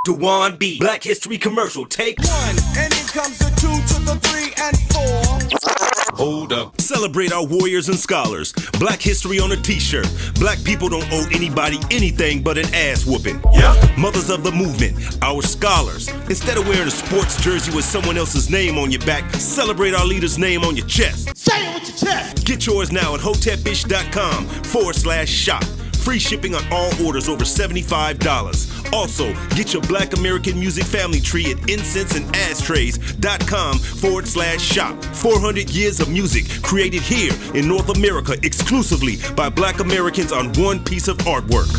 Dwann B. Black History Commercial, take 1. And in comes the 2 to the 3 and 4. Hold up. Celebrate our warriors and scholars. Black history on a t-shirt. Black people don't owe anybody anything but an ass whooping. Yeah. Mothers of the movement, our scholars. Instead of wearing a sports jersey with someone else's name on your back, celebrate our leader's name on your chest. Say it with your chest. Get yours now at hotepish.com/shop. Free shipping on all orders over $75. Also, get your Black American Music Family Tree at incenseandashtrays.com/shop. 400 years of music created here in North America exclusively by Black Americans on one piece of artwork.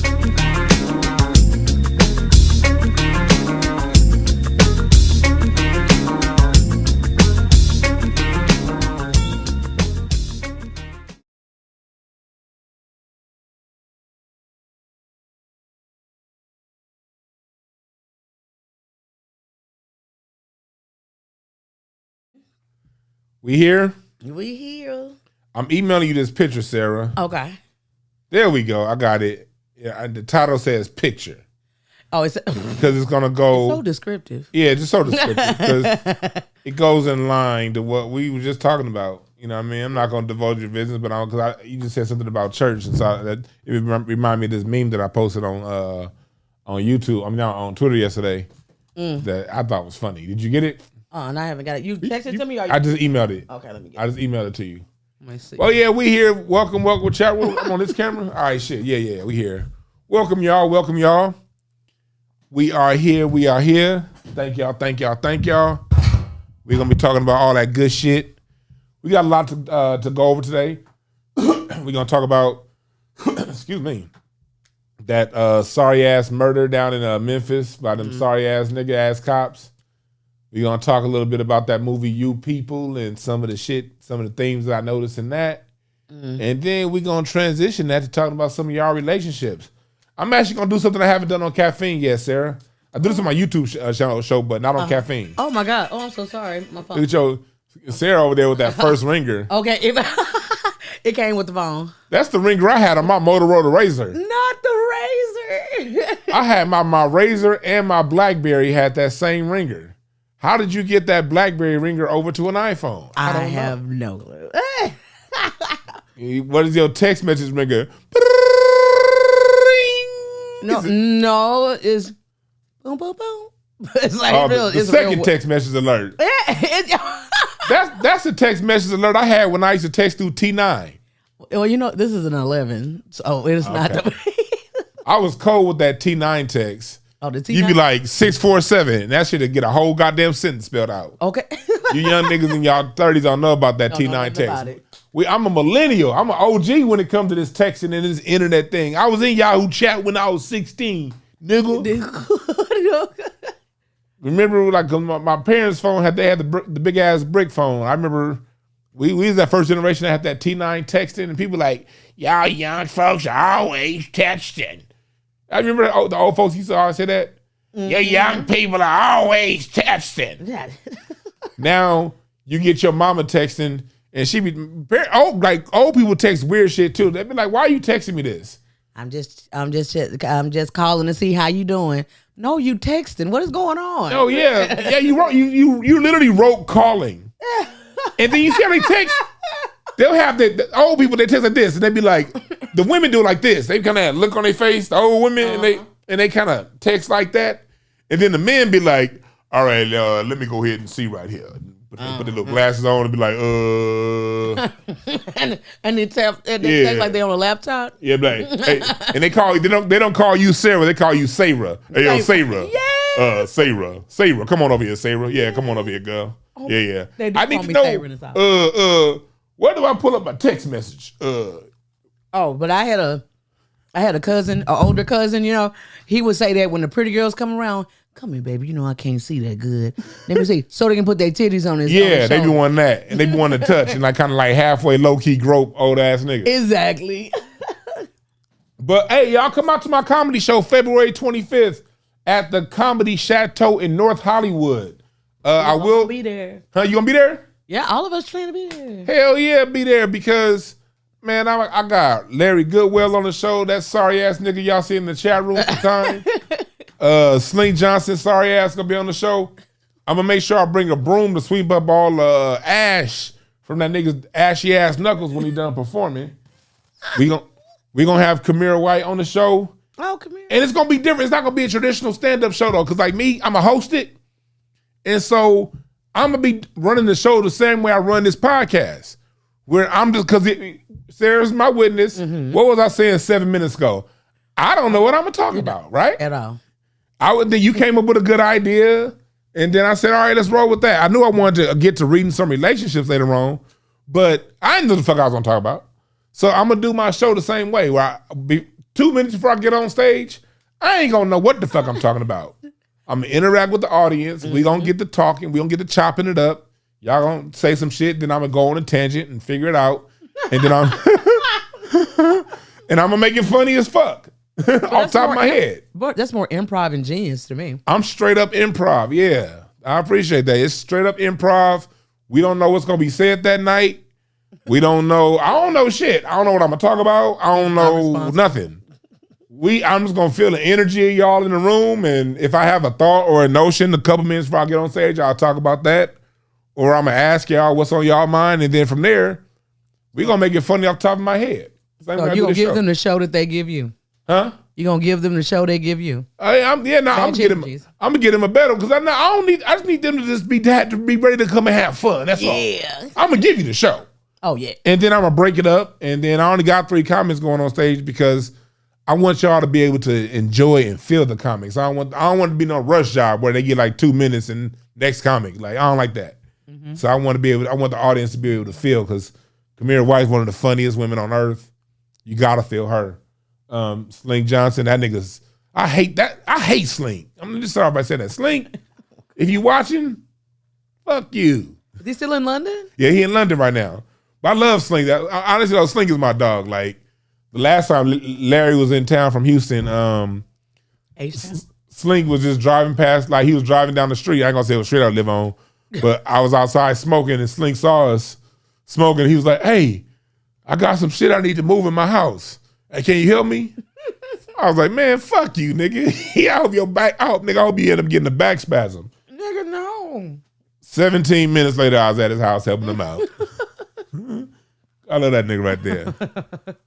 We here? We here. I'm emailing you this picture, Sarah. Okay. There we go. I got it. Yeah, the title says picture. Oh, it's because it's gonna go so descriptive. Yeah, just so descriptive because it goes in line to what we were just talking about. You know what I mean? I'm not gonna divulge your business, but you just said something about church, and so that it reminded me of this meme that I posted on YouTube. On Twitter yesterday that I thought was funny. Did you get it? Oh, and I haven't got it. You texted it to me? Or I just emailed it. Okay, let me get it. I just emailed it to you. Let me see. Well, yeah, we here. Welcome, chat. I'm on this camera. All right, shit. Yeah, we here. Welcome, y'all. We are here. Thank y'all. We're going to be talking about all that good shit. We got a lot to go over today. We're going to talk about, excuse me, that sorry-ass murder down in Memphis by them sorry-ass nigga-ass cops. We're going to talk a little bit about that movie, You People, and some of the themes that I noticed in that. And then we're going to transition that to talking about some of y'all relationships. I'm actually going to do something I haven't done on caffeine yet, Sarah. I do this on my YouTube show, but not on caffeine. Oh, my God. Oh, I'm so sorry. My phone. Look at your Sarah over there with that first ringer. Okay. It came with the phone. That's the ringer I had on my Motorola Razr. Not the Razr. I had my Razr and my BlackBerry had that same ringer. How did you get that BlackBerry ringer over to an iPhone? I have no clue. What is your text message ringer? No, it's boom, boom, boom. It's like real. The second text message alert. That's the text message alert I had when I used to text through T9. Well, this is an 11, so it's not. I was cold with that T9 text. Oh, the T9? You'd be like 647, and that shit would get a whole goddamn sentence spelled out. Okay. You young niggas in y'all 30s don't know about that T9 text. I'm a millennial. I'm an OG when it comes to this texting and this internet thing. I was in Yahoo chat when I was 16, nigga. Remember, like my parents' phone they had the big ass brick phone. I remember we was that first generation that had that T9 texting, and people like, y'all young folks are always texting. I remember the old folks used to always say that. Your young people are always texting. Now you get your mama texting, and she be old people text weird shit too. They be like, "Why are you texting me this?" I'm just calling to see how you doing. No, you texting. What is going on? Oh yeah. You wrote you literally wrote calling, and then you see how they text. They'll have the old people that text like this, and they be like, the women do it like this. They kind of look on their face, the old women, and they kind of text like that, and then the men be like, all right, let me go ahead and see right here. Put their little glasses on and be like, and they text like they on a laptop. Yeah, like, hey, and they don't call you Sarah, they call you Sarah. Hey, yo, Sarah. Yeah. Sarah, come on over here, Sarah. Yeah, come on over here, girl. Yeah. I need to know. Where do I pull up my text message? But I had a cousin, an older cousin. He would say that when the pretty girls come around. Come here, baby. I can't see that good. Let me see. So they can put their titties on his Yeah, they be wanting that. And they be wanting to touch and like kind of like halfway low-key grope old ass nigga. Exactly. But hey, y'all come out to my comedy show February 25th at the Comedy Chateau in North Hollywood. I will be there. Huh, you gonna be there? Yeah, all of us plan to be there. Hell yeah, be there because, man, I got Larry Goodwell on the show. That sorry ass nigga y'all see in the chat room sometime. Sling Johnson, sorry ass, gonna be on the show. I'm gonna make sure I bring a broom to sweep up all ash from that nigga's ashy ass knuckles when he done performing. We gonna have Kamira White on the show. Oh, Kamira. And it's gonna be different. It's not gonna be a traditional stand-up show though, because like me, I'm a host it. And so I'm gonna be running the show the same way I run this podcast. Where I'm just, because Sarah's my witness. Mm-hmm. What was I saying 7 minutes ago? I don't know what I'm gonna talk about, right? At all. Then you came up with a good idea, and then I said, all right, let's roll with that. I knew I wanted to get to reading some relationships later on, but I didn't know the fuck I was gonna talk about. So I'm gonna do my show the same way, where I be 2 minutes before I get on stage, I ain't gonna know what the fuck I'm talking about. I'm gonna interact with the audience. We gonna get to talking. We gonna get to chopping it up. Y'all gonna say some shit, then I'm gonna go on a tangent and figure it out, and then I'm gonna make it funny as fuck. Off top of my head. But that's more improv and genius to me. I'm straight up improv, yeah. I appreciate that. It's straight up improv. We don't know what's gonna be said that night. We don't know. I don't know shit. I don't know what I'm gonna talk about. I don't know nothing. I'm just gonna feel the energy of y'all in the room, and if I have a thought or a notion a couple minutes before I get on stage, I'll talk about that. Or I'm gonna ask y'all what's on y'all mind, and then from there, we're gonna make it funny off the top of my head. So you gonna give them the show that they give you? Huh? You gonna give them the show they give you? I'm gonna get them a better, because I just need them to just be ready to come and have fun. That's all. I'm gonna give you the show. Oh yeah. And then I'm gonna break it up, and then I only got 3 comics going on stage because I want y'all to be able to enjoy and feel the comics. I don't want to be no rush job where they get like 2 minutes and next comic. Like, I don't like that. Mm-hmm. So I want the audience to be able to feel, because Kamira White's one of the funniest women on earth. You gotta feel her. Sling Johnson, that nigga's, I hate Sling. I'm just sorry if I said that. Sling, if you watching, fuck you. Is he still in London? Yeah, he in London right now. But I love Sling. Honestly though, Sling is my dog. Like, the last time Larry was in town from Houston, Sling was just driving past, like he was driving down the street. I ain't gonna say what street I live on, but I was outside smoking, and Sling saw us smoking. He was like, hey, I got some shit I need to move in my house. Hey, can you help me? I was like, man, fuck you, nigga. I hope your back out, nigga. I hope you end up getting a back spasm. Nigga, no. 17 minutes later, I was at his house helping him out. I love that nigga right there.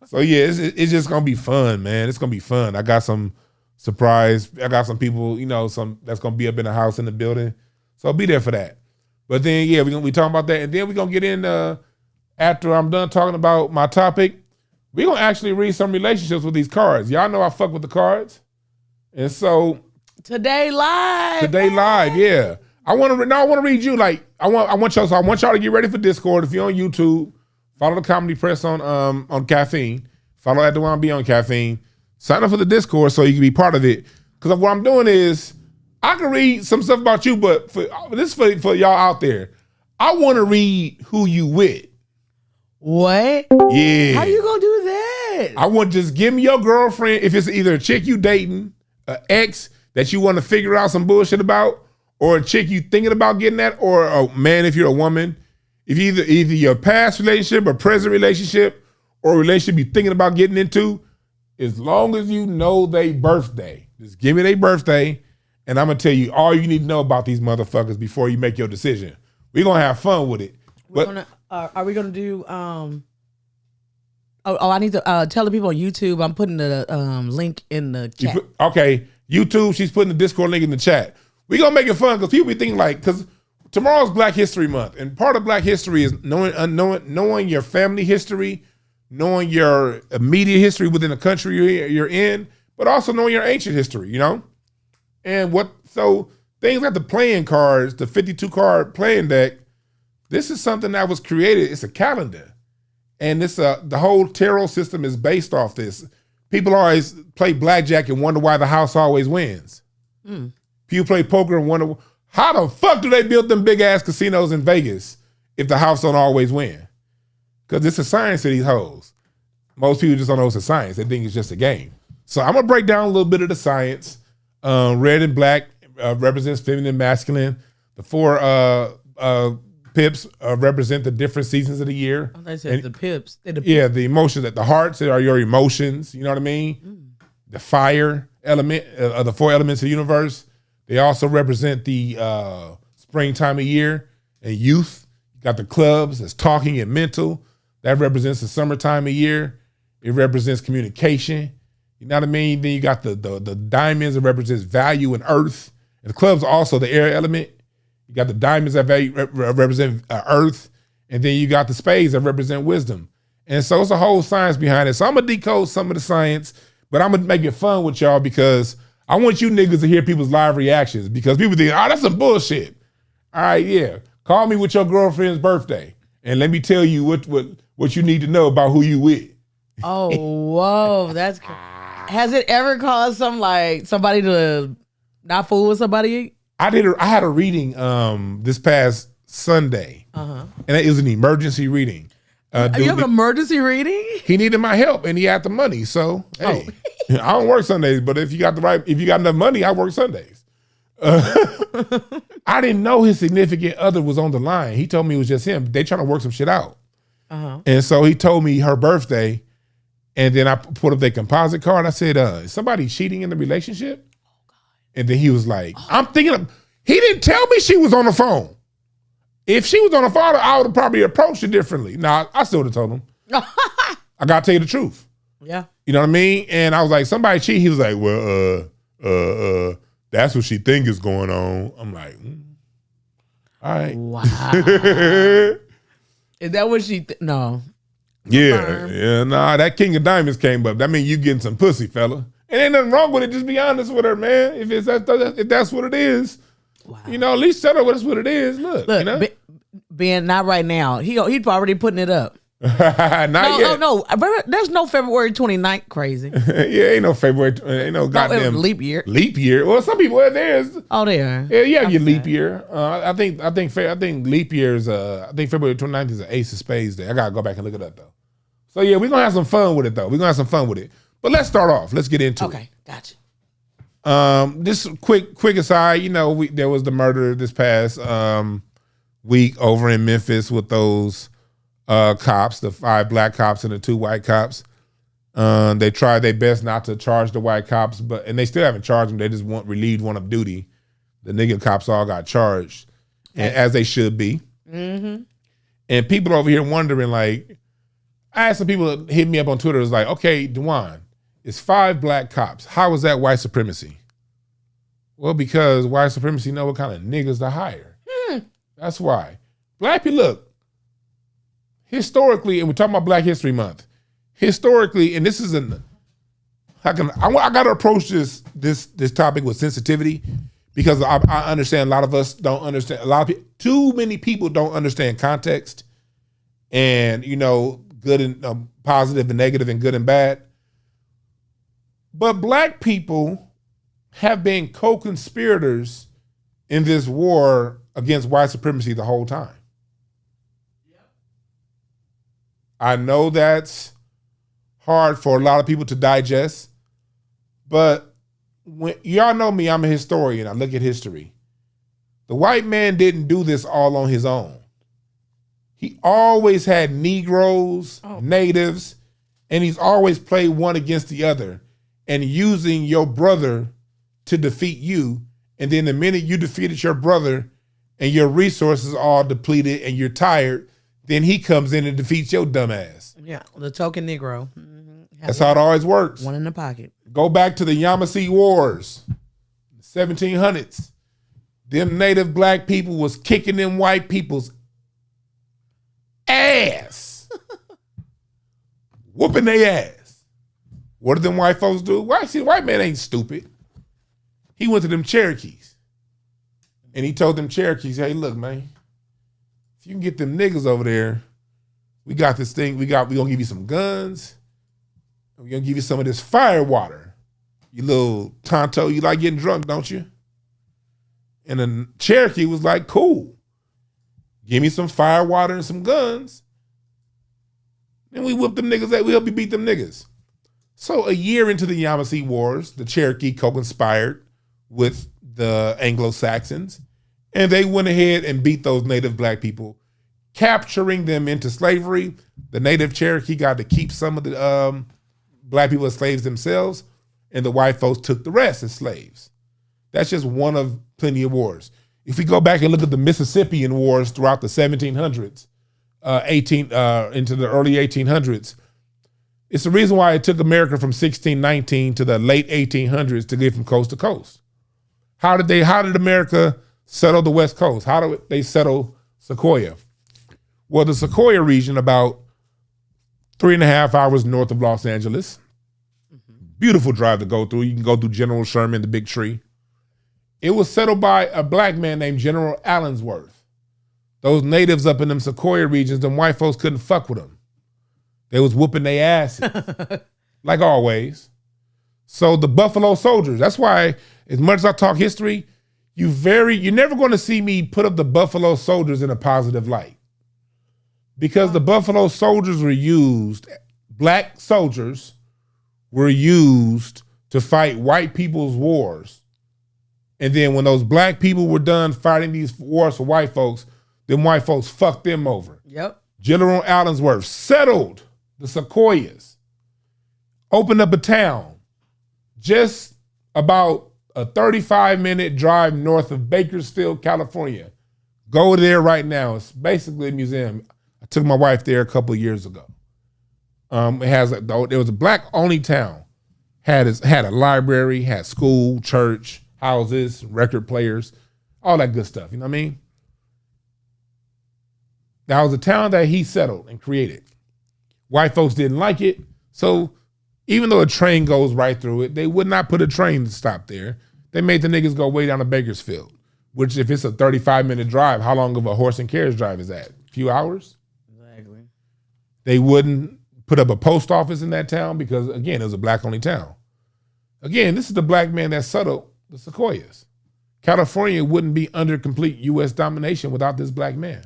So yeah, it's just gonna be fun, man. It's gonna be fun. I got some surprise. I got some people, some that's gonna be up in the house in the building. So I'll be there for that. But then yeah, we talking about that, and then we're gonna get in after I'm done talking about my topic. We're gonna actually read some relationships with these cards. Y'all know I fuck with the cards. And so Today live, yeah. I want to read you, like I want y'all to get ready for Discord. If you're on YouTube, follow the Comedy Press on Caffeine. Follow at Dwann B on Caffeine. Sign up for the Discord so you can be part of it. Because what I'm doing is, I can read some stuff about you, but this is for y'all out there. I want to read who you with. What? Yeah. How you gonna do that? I want just give me your girlfriend, if it's either a chick you dating, an ex that you want to figure out some bullshit about, or a chick you thinking about getting at, or a man if you're a woman. If either your past relationship or present relationship or a relationship you're thinking about getting into, as long as you know their birthday, just give me their birthday, and I'm gonna tell you all you need to know about these motherfuckers before you make your decision. We're gonna have fun with it. Are we gonna do? I need to tell the people on YouTube. I'm putting the link in the chat. Okay, YouTube. She's putting the Discord link in the chat. We're gonna make it fun because people be thinking because tomorrow's Black History Month, and part of Black History is knowing your family history, knowing your immediate history within the country you're in, but also knowing your ancient history. And so things like the playing cards, the 52 card playing deck. This is something that was created. It's a calendar. And the whole tarot system is based off this. People always play blackjack and wonder why the house always wins. People play poker and wonder, how the fuck do they build them big ass casinos in Vegas if the house don't always win? Because it's a science to these hoes. Most people just don't know it's a science. They think it's just a game. So I'm gonna break down a little bit of the science. Red and black represents feminine and masculine. The 4 pips represent the different seasons of the year. Oh, they said the pips. Yeah, the emotions, the hearts are your emotions. You know what I mean? the fire element of the 4 elements of the universe. They also represent the springtime of year and youth. You got the clubs that's talking and mental. That represents the summertime of year. It represents communication. You know what I mean? Then you got the diamonds that represents value and earth. And the clubs are also the air element. You got the diamonds that represent earth. And then you got the spades that represent wisdom. And so it's a whole science behind it. So I'm going to decode some of the science, but I'm going to make it fun with y'all because I want you niggas to hear people's live reactions because people think, oh, that's some bullshit. All right, yeah. Call me with your girlfriend's birthday and let me tell you what you need to know about who you with. Oh, whoa. That's has it ever caused somebody to not fool with somebody? I had a reading this past Sunday. And it was an emergency reading. You have an emergency reading? He needed my help and he had the money. So hey, I don't work Sundays, but if you got enough money, I work Sundays. I didn't know his significant other was on the line. He told me it was just him. They trying to work some shit out. And so he told me her birthday, and then I put up their composite card. I said, is somebody cheating in the relationship? And then he was like, I'm thinking he didn't tell me she was on the phone. If she was on the phone, I would have probably approached it differently. Nah, I still would have told him. I gotta tell you the truth. Yeah. You know what I mean? And I was like, somebody cheat. He was like, well, that's what she think is going on. I'm like, all right. Wow. Is that what she no. Yeah, nah, that King of Diamonds came up. That means you getting some pussy, fella. And ain't nothing wrong with it. Just be honest with her, man. If that's what it is. Wow. You know, at least tell her that's what it is. Look, you know? Ben, not right now. He'd already putting it up. Not yet. No. There's no February 29th crazy. Yeah, ain't no February. Ain't no goddamn leap year. Leap year. Well, some people there is. Oh, there. Yeah, you have your leap year. I think leap year is. I think February 29th is an Ace of Spades day. I gotta go back and look it up though. So yeah, we're gonna have some fun with it though. We're gonna have some fun with it. But let's start off. Let's get into it. Okay, gotcha. This quick aside, you know, there was the murder this past week over in Memphis with those cops, the 5 black cops and the 2 white cops. They tried their best not to charge the white cops, and they still haven't charged them. They just relieved one of duty. The nigga cops all got charged, and as they should be. Mm-hmm. And people over here wondering, like, I had some people hit me up on Twitter. It was like, okay, Dwann, it's 5 black cops. How is that white supremacy? Well, because white supremacy know what kind of niggas to hire. That's why. Black people, look, historically, and we're talking about Black History Month, historically, and this is I got to approach this topic with sensitivity because I understand a lot of us don't understand. Too many people don't understand context and, you know, good and positive and negative and good and bad. But black people have been co-conspirators in this war against white supremacy the whole time. I know that's hard for a lot of people to digest, but when y'all know me, I'm a historian. I look at history. The white man didn't do this all on his own. He always had Negroes, natives, and he's always played one against the other and using your brother to defeat you. And then the minute you defeated your brother and your resources are all depleted and you're tired, then he comes in and defeats your dumb ass. Yeah, the token Negro. Mm-hmm. That's how it always works. One in the pocket. Go back to the Yamasee Wars, 1700s. Them native black people was kicking them white people's ass. Whooping their ass. What did them white folks do? White man ain't stupid. He went to them Cherokees. And he told them Cherokees, hey, look, man, if you can get them niggas over there, we got this thing. We gonna give you some guns. We're gonna give you some of this fire water. You little tonto, you like getting drunk, don't you? And then Cherokee was like, cool. Give me some fire water and some guns. Then we whip them niggas we help you beat them niggas. So a year into the Yamasee Wars, the Cherokee co-conspired with the Anglo-Saxons, and they went ahead and beat those native black people, capturing them into slavery. The native Cherokee got to keep some of the black people as slaves themselves, and the white folks took the rest as slaves. That's just one of plenty of wars. If we go back and look at the Mississippian wars throughout the 1700s, into the early 1800s, it's the reason why it took America from 1619 to the late 1800s to get from coast to coast. How did America settle the West Coast? How did they settle Sequoia? Well, the Sequoia region, about 3.5 hours north of Los Angeles. Beautiful drive to go through. You can go through General Sherman, the big tree. It was settled by a black man named General Allensworth. Those natives up in them Sequoia regions, them white folks couldn't fuck with them. They was whooping their asses, like always. So the Buffalo Soldiers, that's why, as much as I talk history, you're never going to see me put up the Buffalo Soldiers in a positive light. Because the Buffalo Soldiers were used, black soldiers were used to fight white people's wars. And then when those black people were done fighting these wars for white folks, them white folks fucked them over. Yep. General Allensworth settled the Sequoias, opened up a town just about a 35-minute drive north of Bakersfield, California. Go there right now. It's basically a museum. I took my wife there a couple of years ago. It was a black-only town. Had a library, had school, church, houses, record players, all that good stuff. You know what I mean? That was a town that he settled and created. White folks didn't like it, so even though a train goes right through it, they would not put a train to stop there. They made the niggas go way down to Bakersfield, which if it's a 35-minute drive, how long of a horse and carriage drive is that? A few hours? Exactly. They wouldn't put up a post office in that town because, again, it was a black-only town. Again, this is the black man that settled the Sequoias. California wouldn't be under complete U.S. domination without this black man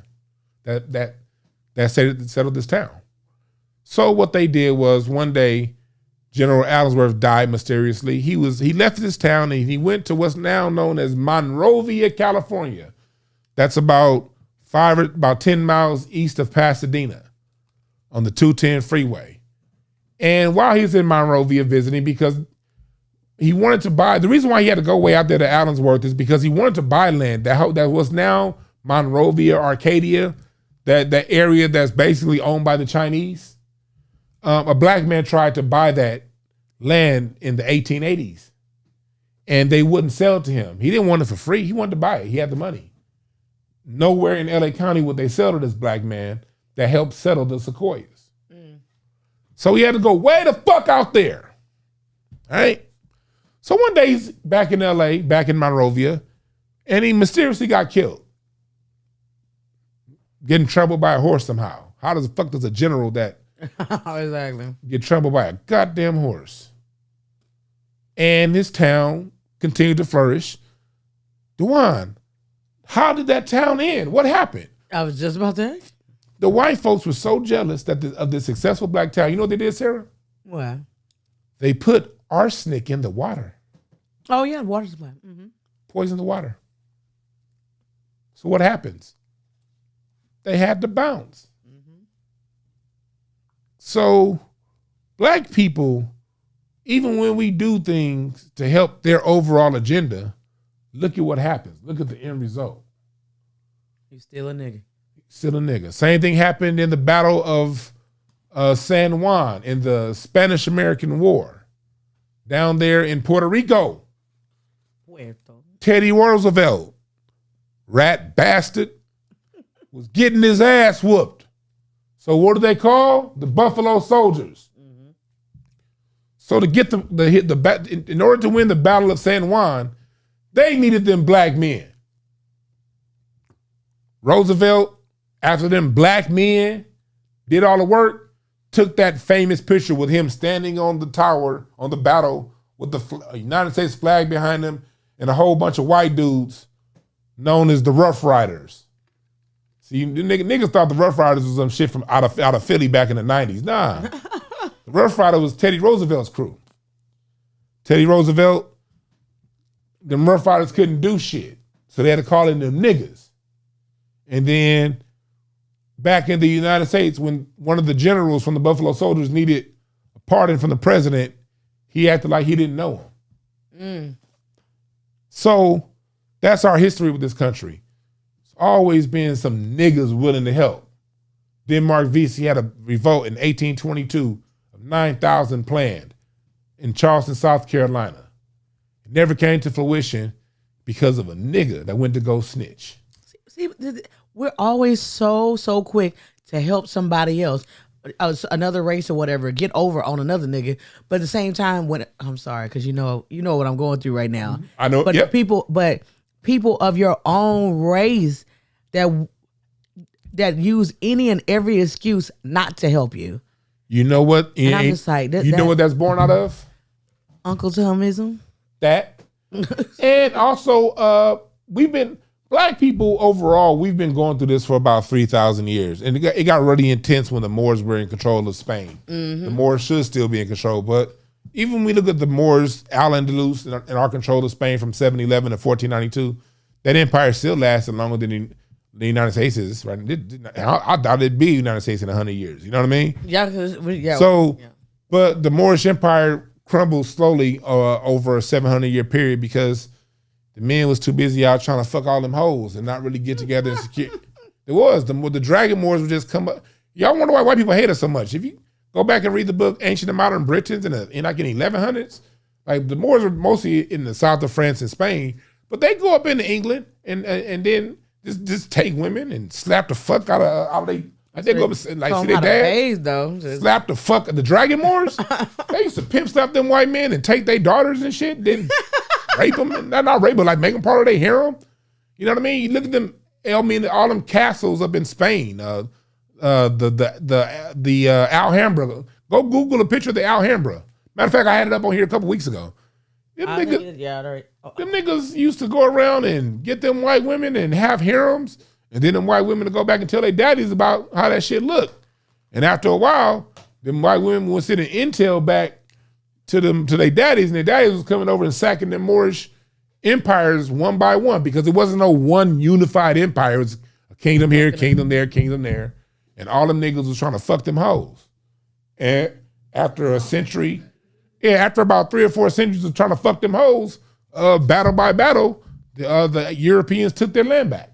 that settled this town. So what they did was one day, General Allensworth died mysteriously. He left this town and he went to what's now known as Monrovia, California. That's about 10 miles east of Pasadena on the 210 freeway. And while he was in Monrovia visiting, because he wanted to buy, the reason why he had to go way out there to Allensworth is because he wanted to buy land that was now Monrovia, Arcadia, that area that's basically owned by the Chinese. A black man tried to buy that land in the 1880s and they wouldn't sell it to him. He didn't want it for free. He wanted to buy it. He had the money. Nowhere in LA County would they sell to this black man that helped settle the Sequoias. So he had to go way the fuck out there. All right. So one day he's back in LA, back in Monrovia, and he mysteriously got killed. Getting trampled by a horse somehow. How the fuck does a general that Exactly. get trampled by a goddamn horse? And this town continued to flourish. Dwann, how did that town end? What happened? I was just about to ask. The white folks were so jealous of this successful black town. You know what they did, Sarah? What? They put arsenic in the water. Oh, yeah, water supply. Mm-hmm. Poison the water. So what happens? They had to bounce. So black people, even when we do things to help their overall agenda, look at what happens. Look at the end result. He's still a nigga. Still a nigga. Same thing happened in the Battle of San Juan in the Spanish-American War. Down there in Puerto Rico. Puerto. Teddy Roosevelt, rat bastard, was getting his ass whooped. So what do they call? The Buffalo Soldiers. Mm-hmm. So to get in order to win the Battle of San Juan, they needed them black men. Roosevelt, after them black men did all the work, took that famous picture with him standing on the tower on the battle with the United States flag behind him and a whole bunch of white dudes known as the Rough Riders. See, niggas thought the Rough Riders was some shit from out of Philly back in the 90s. Nah. The Rough Rider was Teddy Roosevelt's crew. Teddy Roosevelt, them Rough Riders couldn't do shit. So they had to call in them niggas. And then back in the United States, when one of the generals from the Buffalo Soldiers needed a pardon from the president, he acted like he didn't know him. So that's our history with this country. It's always been some niggas willing to help. Denmark Vesey had a revolt in 1822 of 9,000 planned in Charleston, South Carolina. It never came to fruition because of a nigga that went to go snitch. See, we're always so quick to help somebody else, another race or whatever, get over on another nigga. But at the same time, when I'm sorry, because you know what I'm going through right now. I know, but yep. people of your own race that use any and every excuse not to help you. You know what? And I'm just like, you know what that's born out of? Uncle Tomism. That. And also, black people overall, we've been going through this for about 3,000 years. And it got really intense when the Moors were in control of Spain. Mm-hmm. The Moors should still be in control. But even when we look at the Moors, Al-Andalus, in our control of Spain from 711 to 1492, that empire still lasted longer than the United States is. Right? I doubt it'd be the United States in 100 years. You know what I mean? Yeah. But the Moorish Empire crumbled slowly over a 700-year period because the men was too busy out trying to fuck all them hoes and not really get together and secure. It was. The Dragon Moors would just come up. Y'all wonder why white people hate us so much. If you go back and read the book Ancient and Modern Britons in like in 1100s, like the Moors were mostly in the south of France and Spain, but they go up into England and then just take women and slap the fuck out of they. Like they go up and like see their dad slap the fuck the Dragon Moors. They used to pimp slap them white men and take their daughters and shit. Then rape them, and not rape, but like make them part of their harem. You know what I mean? You look at them. I mean, all them castles up in Spain. The Alhambra. Go Google a picture of the Alhambra. Matter of fact, I had it up on here a couple weeks ago. Them niggas used to go around and get them white women and have harems, and then them white women to go back and tell their daddies about how that shit looked. And after a while, them white women would send an intel back to their daddies, and their daddies was coming over and sacking them Moorish empires one by one because it wasn't no one unified empire. It was a kingdom here, kingdom there, and all them niggas was trying to fuck them hoes. And after after about 3 or 4 centuries of trying to fuck them hoes, battle by battle, the Europeans took their land back.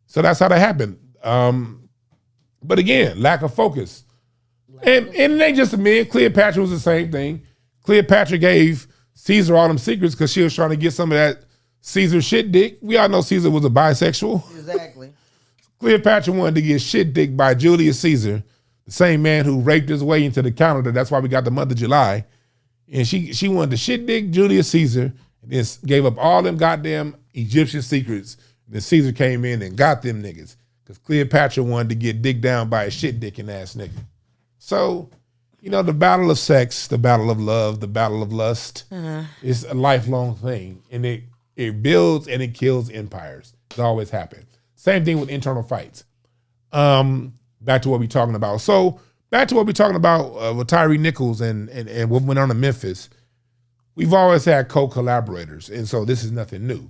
So that's how that happened. But again, lack of focus. And it ain't just a man. Cleopatra was the same thing. Cleopatra gave Caesar all them secrets because she was trying to get some of that Caesar shit dick. We all know Caesar was a bisexual. Exactly. Cleopatra wanted to get shit dick by Julius Caesar, the same man who raped his way into the calendar. That's why we got the month of July. And she wanted to shit dick Julius Caesar and then gave up all them goddamn Egyptian secrets. And then Caesar came in and got them niggas because Cleopatra wanted to get dick down by a shit dicking ass nigga. So, you know, the battle of sex, the battle of love, the battle of lust is a lifelong thing. And it builds and it kills empires. It's always happened. Same thing with internal fights. Back to what we're talking about. So back to what we're talking about with Tyree Nichols and what went on in Memphis. We've always had co-collaborators. And so this is nothing new.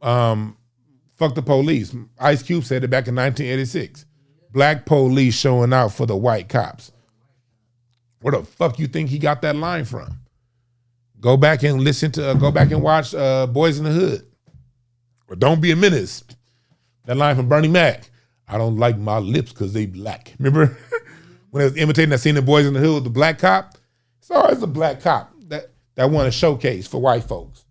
Fuck the police. Ice Cube said it back in 1986. Black police showing out for the white cops. Where the fuck you think he got that line from? Go back and watch Boys in the Hood. Or Don't Be a Menace. That line from Bernie Mac. I don't like my lips because they black. Remember when they was imitating that scene in Boys in the Hood with the black cop? It's always a black cop that want to showcase for white folks.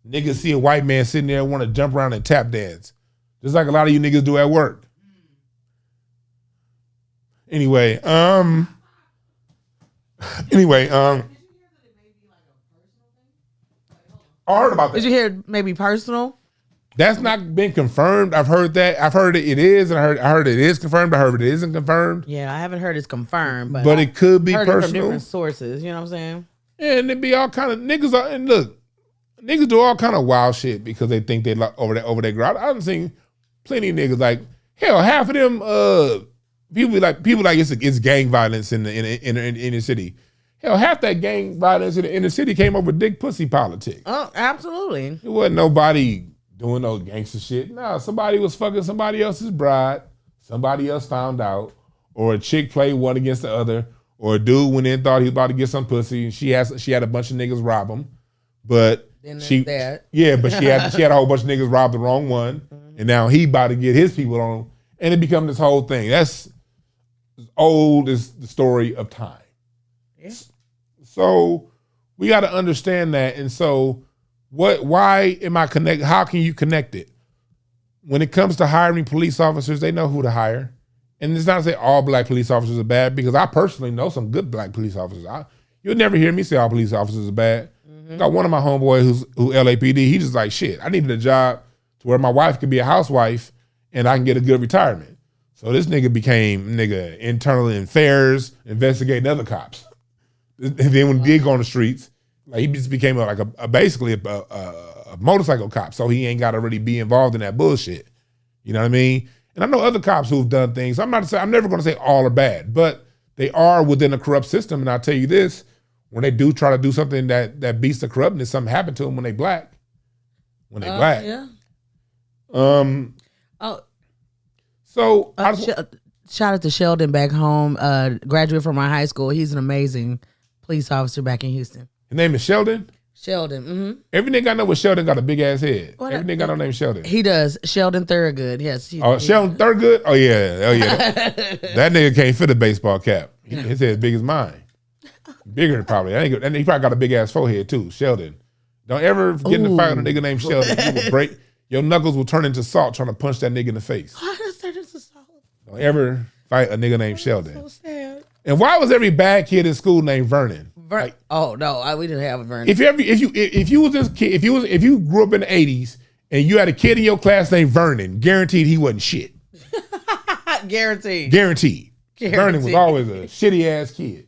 Niggas see a white man sitting there and want to jump around and tap dance. Just like a lot of you niggas do at work. Anyway, I heard about that. Did you hear maybe personal? That's not been confirmed. I've heard that. I've heard it is, and I heard it is confirmed. I heard it isn't confirmed. Yeah, I haven't heard it's confirmed, but it could be heard personal. It from different sources. You know what I'm saying? Yeah, and it be all kind of niggas. And look, niggas do all kind of wild shit because they think they like over their ground. I've seen plenty of niggas like hell. Half of them people like it's gang violence in the city. Hell, half that gang violence in the city came over dick pussy politics. Oh, absolutely. It wasn't nobody doing no gangster shit. No, somebody was fucking somebody else's bride. Somebody else found out, or a chick played one against the other, or a dude went in and thought he was about to get some pussy, and she had a bunch of niggas rob him, but Then she that. but she had a whole bunch of niggas rob the wrong one, and now he about to get his people on, and it become this whole thing. That's as old as the story of time. Yeah. So we got to understand that, and so why am I connect? How can you connect it? When it comes to hiring police officers, they know who to hire. And it's not to say all black police officers are bad, because I personally know some good black police officers. You'll never hear me say all police officers are bad. Got one of my homeboys who LAPD, he just like, shit, I needed a job to where my wife could be a housewife and I can get a good retirement. So this nigga became internal affairs, investigating other cops. And then when he did go on the streets, like he just became basically a motorcycle cop. So he ain't got to really be involved in that bullshit. You know what I mean? And I know other cops who've done things. I'm never going to say all are bad, but they are within a corrupt system. And I'll tell you this, when they do try to do something that beats the corruptness, something happened to them when they black. Yeah. So shout out to Sheldon back home, graduate from my high school. He's an amazing police officer back in Houston. His name is Sheldon? Sheldon. Mm-hmm. Every nigga I know with Sheldon got a big ass head. Every nigga I know named Sheldon. He does. Sheldon Thurgood. Yes. Sheldon Thurgood? Oh yeah. That nigga can't fit a baseball cap. His head big as mine. Bigger probably. And he probably got a big ass forehead too. Sheldon. Don't ever get in a fight with a nigga named Sheldon. You will break. Your knuckles will turn into salt trying to punch that nigga in the face. Why does it turn into salt? Don't ever fight a nigga named Sheldon. So sad. And why was every bad kid in school named Vernon? Oh no, we didn't have a Vernon. If you grew up in the 80s and you had a kid in your class named Vernon, guaranteed he wasn't shit. Guaranteed. Vernon was always a shitty ass kid.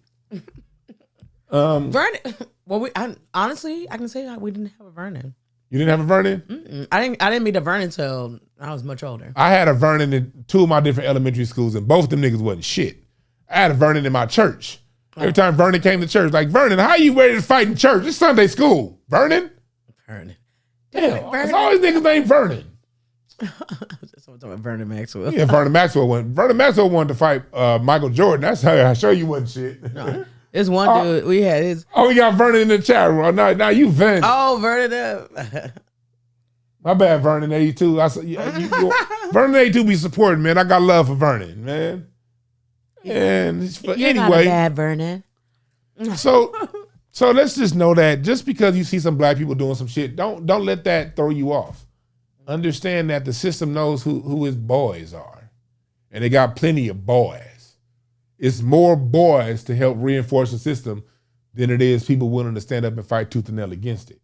Vernon. Well, honestly, I can say we didn't have a Vernon. You didn't have a Vernon? Mm-mm. I didn't meet a Vernon until I was much older. I had a Vernon in two of my different elementary schools, and both of them niggas wasn't shit. I had a Vernon in my church. Every time Vernon came to church, like, Vernon, how you ready to fight in church? It's Sunday school. Vernon? Vernon. Damn, there's always niggas named Vernon. Someone talking about Vernon Maxwell. Yeah, Vernon Maxwell went. Vernon Maxwell wanted to fight Michael Jordan. That's how I show you wasn't shit. No. There's one dude we had his. Oh, we got Vernon in the chat room. Now you Vernon. Oh, Vernon. My bad, Vernon 82. Vernon 82 be supporting, man. I got love for Vernon, man. And You're not a bad Vernon. So let's just know that just because you see some black people doing some shit, don't let that throw you off. Understand that the system knows who his boys are, and they got plenty of boys. It's more boys to help reinforce the system than it is people willing to stand up and fight tooth and nail against it.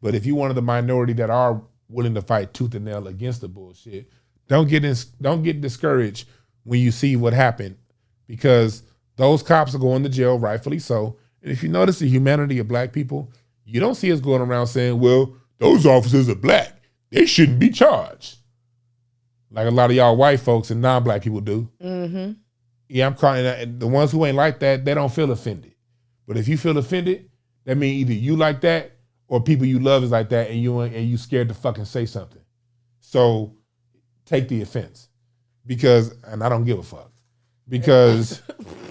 But if you're one of the minority that are willing to fight tooth and nail against the bullshit, don't get discouraged when you see what happened, because those cops are going to jail, rightfully so. And if you notice the humanity of black people, you don't see us going around saying, well, those officers are black, they shouldn't be charged, like a lot of y'all white folks and non-black people do. Mm-hmm. Yeah, I'm calling the ones who ain't like that, they don't feel offended. But if you feel offended, that means either you like that or people you love is like that, and you scared to fucking say something. So take the offense, and I don't give a fuck, because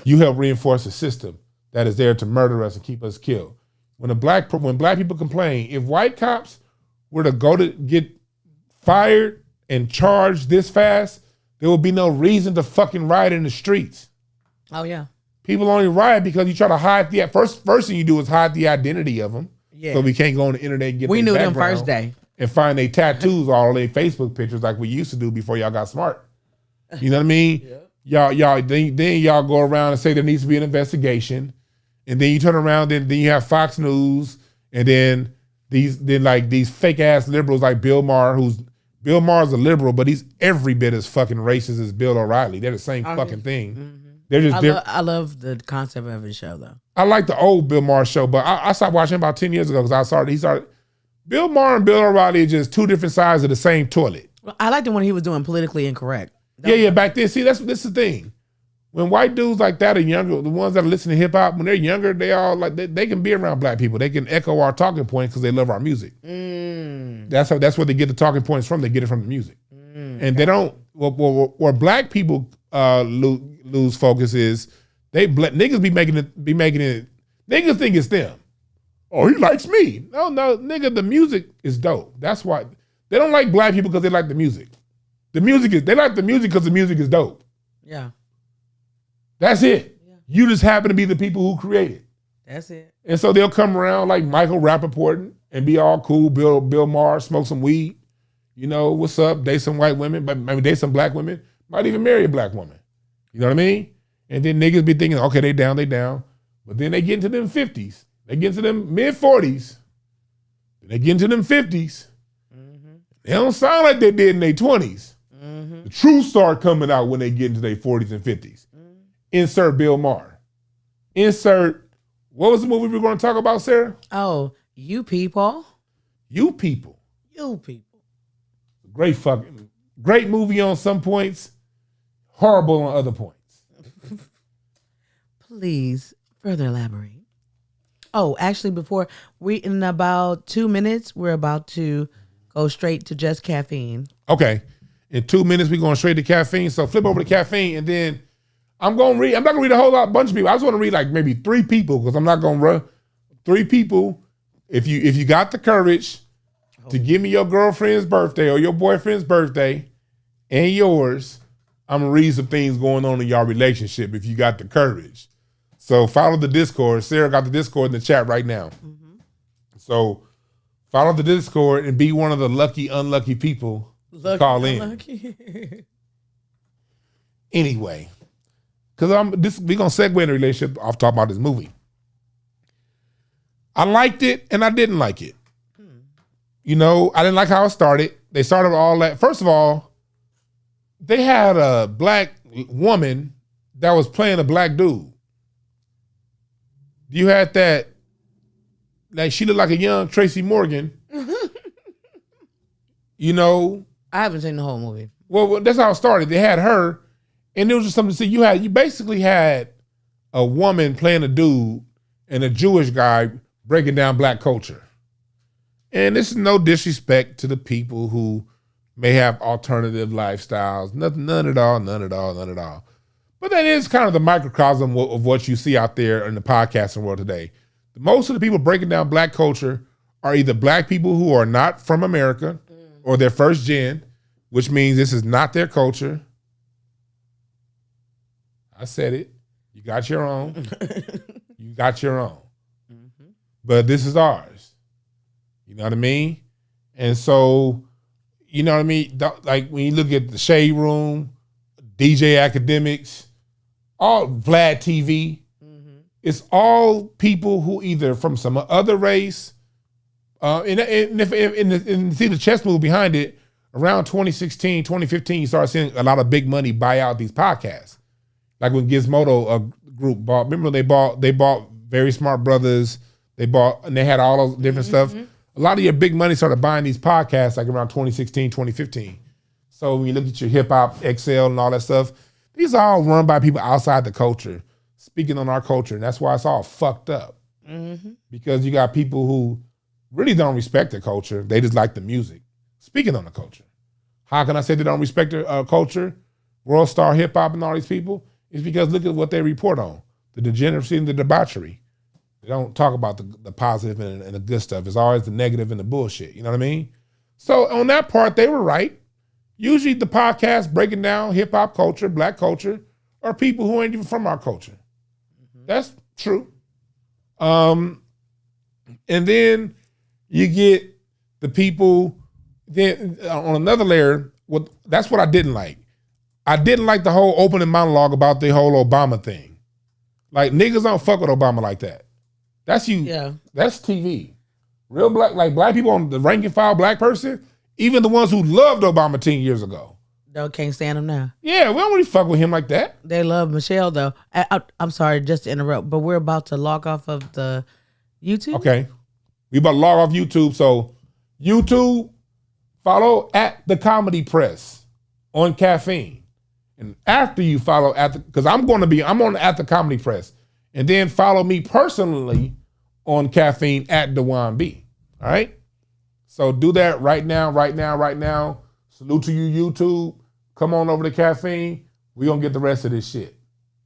you help reinforce a system that is there to murder us and keep us killed. When black people complain, if white cops were to go to get fired and charged this fast, there will be no reason to fucking riot in the streets. Oh yeah. People only riot because you try to hide the first thing you do is hide the identity of them. Yeah. So we can't go on the internet and get. We knew them first day and find their tattoos all their Facebook pictures like we used to do before y'all got smart. You know what I mean? Yeah. Y'all then y'all go around and say there needs to be an investigation, and then you turn around then you have Fox News, and then these fake ass liberals like Bill Maher's a liberal, but he's every bit as fucking racist as Bill O'Reilly. They're the same fucking thing. Mm-hmm. They're just I love the concept of his show though. I like the old Bill Maher show, but I stopped watching about 10 years ago because he started. Bill Maher and Bill O'Reilly are just two different sides of the same toilet. Well, I liked it when he was doing politically incorrect. Yeah, back then. See, this is the thing. When white dudes like that are younger, the ones that are listening to hip hop, when they're younger, they all like they can be around black people. They can echo our talking points because they love our music. That's where they get the talking points from. They get it from the music, and they don't. Where black people lose focus is Niggas be making it. Niggas think it's them. Oh, he likes me. No, nigga, the music is dope. That's why they don't like black people, because they like the music. They like the music because the music is dope. Yeah. That's it. Yeah. You just happen to be the people who create it. That's it. And so they'll come around like Michael Rappaport and be all cool, Bill Maher, smoke some weed. You know, what's up? Date some white women, but maybe date some black women. Might even marry a black woman. You know what I mean? And then niggas be thinking, okay, they down. But then they get into them 50s. They get into them mid-40s. Then they get into them 50s. Mm-hmm. They don't sound like they did in their 20s. Mm-hmm. The truth start coming out when they get into their 40s and 50s. Mm-hmm. Insert Bill Maher. Insert, what was the movie we were going to talk about, Sarah? Oh, You People. You People. You People. Great movie on some points, horrible on other points. Please further elaborate. Oh, actually, in about 2 minutes, we're about to go straight to just caffeine. Okay. In 2 minutes, we're going straight to caffeine. So flip over to caffeine, and then I'm not going to read a whole bunch of people. I just want to read like maybe 3 people, because I'm not going to run. 3 people. If you got the courage to give me your girlfriend's birthday or your boyfriend's birthday and yours, I'm going to read some things going on in your relationship if you got the courage. So follow the Discord. Sarah got the Discord in the chat right now. Mm-hmm. So follow the Discord and be one of the lucky, unlucky people to call in. Anyway, because we're going to segue in the relationship off talking about this movie. I liked it and I didn't like it. You know, I didn't like how it started. They started all that. First of all, they had a black woman that was playing a black dude. You had that, like she looked like a young Tracy Morgan. You know. I haven't seen the whole movie. Well, that's how it started. They had her, and it was just something to see. You basically had a woman playing a dude and a Jewish guy breaking down black culture. And this is no disrespect to the people who may have alternative lifestyles. None at all. But that is kind of the microcosm of what you see out there in the podcasting world today. Most of the people breaking down black culture are either black people who are not from America or they're first gen, which means this is not their culture. I said it. You got your own. Mm-hmm. But this is ours. You know what I mean? And so, you know what I mean? Like when you look at the Shade Room, DJ Academics, all Vlad TV, it's all people who either from some other race, and see the chess move behind it, around 2016, 2015, you start seeing a lot of big money buy out these podcasts. Like when Gizmodo group bought, remember they bought Very Smart Brothers, and they had all those different stuff. A lot of your big money started buying these podcasts like around 2016, 2015. So when you look at your Hip Hop XL and all that stuff, these are all run by people outside the culture, speaking on our culture. And that's why it's all fucked up. Mm-hmm. Because you got people who really don't respect the culture. They just like the music, speaking on the culture. How can I say they don't respect the culture? World Star Hip Hop and all these people? It's because look at what they report on. The degeneracy and the debauchery. They don't talk about the positive and the good stuff. It's always the negative and the bullshit. You know what I mean? So on that part, they were right. Usually the podcasts breaking down hip-hop culture, black culture, are people who ain't even from our culture. Mm-hmm. That's true. And then you get the people, then on another layer, that's what I didn't like. I didn't like the whole opening monologue about the whole Obama thing. Like, niggas don't fuck with Obama like that. That's you. Yeah. That's TV. Real black people on the rank and file black person, even the ones who loved Obama 10 years ago. They can't stand him now. Yeah, we don't really fuck with him like that. They love Michelle, though. I'm sorry, just to interrupt, but we're about to log off of the YouTube. Okay. We about to log off YouTube. So YouTube, follow at The Comedy Press on Caffeine. And after you follow because I'm on at The Comedy Press. And then follow me personally on Caffeine at Dwann B. All right? So do that right now. Salute to you, YouTube. Come on over to Caffeine. We're going to get the rest of this shit.